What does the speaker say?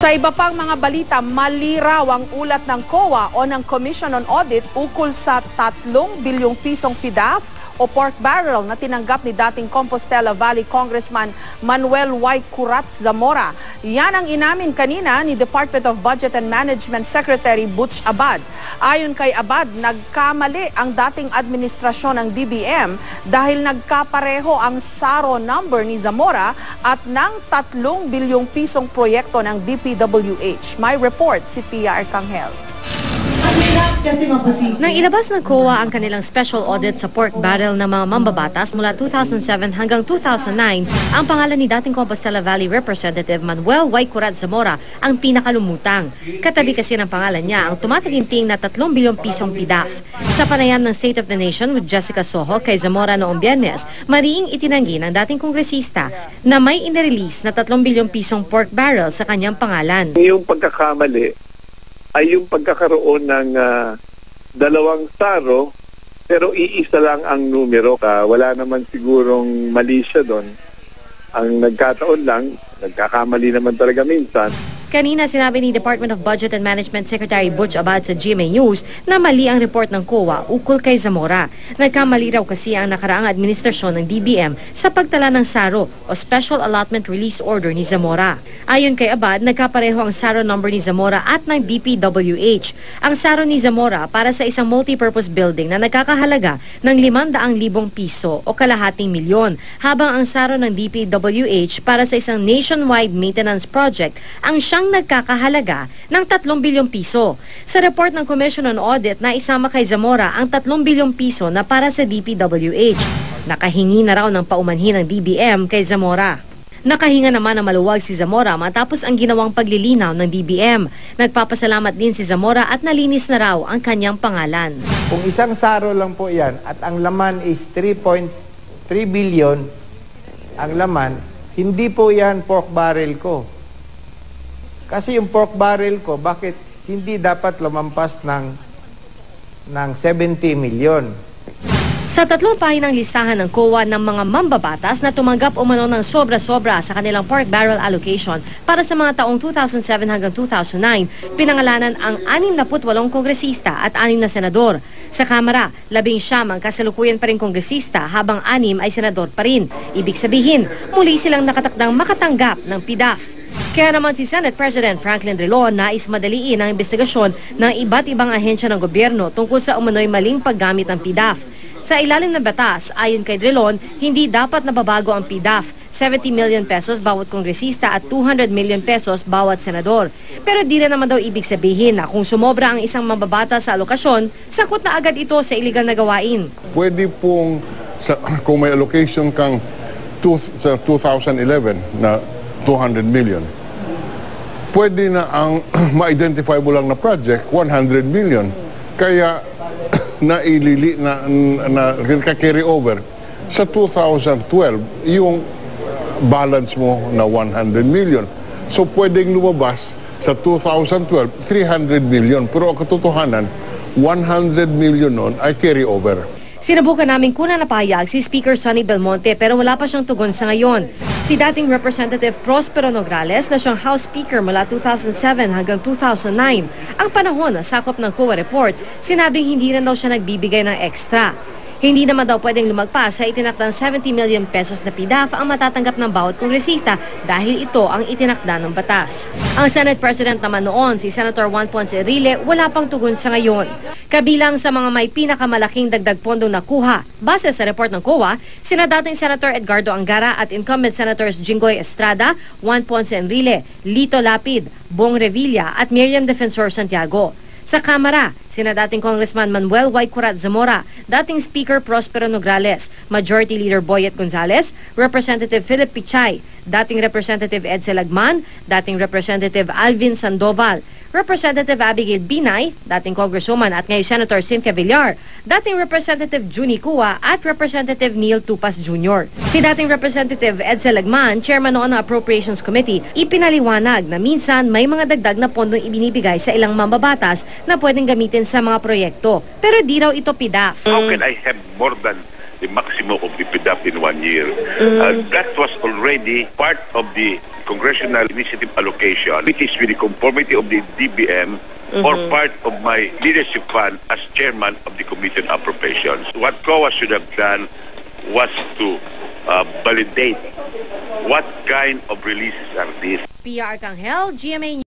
Sa iba pang mga balita, mali raw ang ulat ng COA o ng Commission on Audit ukol sa 3 bilyong pisong PDAF o pork barrel na tinanggap ni dating Compostela Valley Congressman Manuel Y. Curat Zamora. Yan ang inamin kanina ni Department of Budget and Management Secretary Butch Abad. Ayon kay Abad, nagkamali ang dating administrasyon ng DBM dahil nagkapareho ang SARO number ni Zamora at ng 3 bilyong pisong proyekto ng DPWH. May report si Pia Arcangel. Nang ilabas ng COA ang kanilang special audit sa pork barrel ng mga mambabatas mula 2007 hanggang 2009, ang pangalan ni dating Compostela Valley Representative Manuel Y. Curat Zamora ang pinakalumutang. Katabi kasi ng pangalan niya ang tumataginting na 3 bilyong pisong PDAF. Sa panayam ng State of the Nation with Jessica Soho kay Zamora noong Biyernes, mariing itinanggi ng dating kongresista na may inirelease na 3 bilyong pisong pork barrel sa kanyang pangalan. Yung pagkakamali ay yung pagkakaroon ng 2 SARO pero iisa lang ang numero. Wala naman sigurong mali siya doon. Ang nagkataon lang, nagkakamali naman talaga minsan. Kanina sinabi ni Department of Budget and Management Secretary Butch Abad sa GMA News na mali ang report ng COA ukol kay Zamora. Nagkamali raw kasi ang nakaraang administrasyon ng DBM sa pagtala ng SARO o Special Allotment Release Order ni Zamora. Ayon kay Abad, nagkapareho ang SARO number ni Zamora at ng DPWH. Ang SARO ni Zamora para sa isang multipurpose building na nagkakahalaga ng 500,000 piso o kalahating milyon, habang ang SARO ng DPWH para sa isang nationwide maintenance project ang siyang nagkakahalaga ng 3 bilyong piso. Sa report ng Commission on Audit na isama kay Zamora ang 3 bilyong piso na para sa DPWH. Nakahingi na raw ng paumanhin ng DBM kay Zamora. Nakahinga naman ng maluwag si Zamora matapos ang ginawang paglilinaw ng DBM. Nagpapasalamat din si Zamora at nalinis na raw ang kanyang pangalan. Kung isang SARO lang po yan at ang laman is 3.3 billion ang laman, hindi po yan pork barrel ko. Kasi yung pork barrel ko, bakit hindi dapat lumampas ng 70 million? Sa 3 pahinang listahan ng COA ng mga mambabatas na tumanggap umano ng sobra-sobra sa kanilang pork barrel allocation para sa mga taong 2007 hanggang 2009, pinangalanan ang 68 kongresista at 6 na senador. Sa Kamara, 11 ang kasalukuyan pa rin kongresista habang 6 ay senador pa rin. Ibig sabihin, muli silang nakatakdang makatanggap ng PDAF. Kaya naman si Senate President Franklin Drilon nais madaliin ang investigasyon ng iba't ibang ahensya ng gobyerno tungkol sa umano'y maling paggamit ng PDAF. Sa ilalim ng batas, ayon kay Drilon, hindi dapat nababago ang PDAF, 70 million pesos bawat kongresista at 200 million pesos bawat senador. Pero di na naman daw ibig sabihin na kung sumobra ang isang mambabata sa alokasyon, sakot na agad ito sa iligal na gawain. Pwede pong, kung may allocation kang sa 2011 na 200 million, pwede na ang ma-identify mo lang na project, 100 million. Kaya carry over sa 2012 yung balance mo na 100 million. So pwedeng lumabas sa 2012, 300 million. Pero ang katotohanan, 100 million nun ay carry over. Sinubukan namin kunan na pahayag si Speaker Sonny Belmonte pero wala pa siyang tugon sa ngayon. Si dating Representative Prospero Nograles na siyang House Speaker mula 2007 hanggang 2009, ang panahon na sakop ng COA report, sinabing hindi na daw siya nagbibigay ng extra. Hindi naman daw pwedeng lumagpas sa itinakdang 70 million pesos na PDAF ang matatanggap ng bawat kongresista dahil ito ang itinakda ng batas. Ang Senate President naman noon, si Senator Juan Ponce Enrile, wala pang tugon sa ngayon. Kabilang sa mga may pinakamalaking dagdag pondong nakuha, base sa report ng COA, sina dating Senator Edgardo Angara at incumbent Senators Jinggoy Estrada, Juan Ponce Enrile, Lito Lapid, Bong Revilla at Miriam Defensor Santiago. Sa Kamara, sina dating Congressman Manuel Y. Curat Zamora, dating Speaker Prospero Nograles, Majority Leader Boyet Gonzales, Representative Philip Pichay, dating Representative Edsel Lagman, dating Representative Alvin Sandoval, Representative Abigail Binay, dating Congresswoman at ngayon Senator Cynthia Villar, dating Representative Juni Cua at Representative Neil Tupas Jr. Si dating Representative Edsel Lagman, chairman noon ng Appropriations Committee, ipinaliwanag na minsan may mga dagdag na pondong ibinibigay sa ilang mambabatas na pwedeng gamitin sa mga proyekto. Pero di raw ito PDAF. How can I have more than the maximum of the PDAP in 1 year. That was already part of the congressional initiative allocation, which is with the conformity of the DBM or part of my leadership fund as chairman of the Committee on Appropriations. What COA should have done was to validate what kind of releases are these. Pia Arcangel, GMA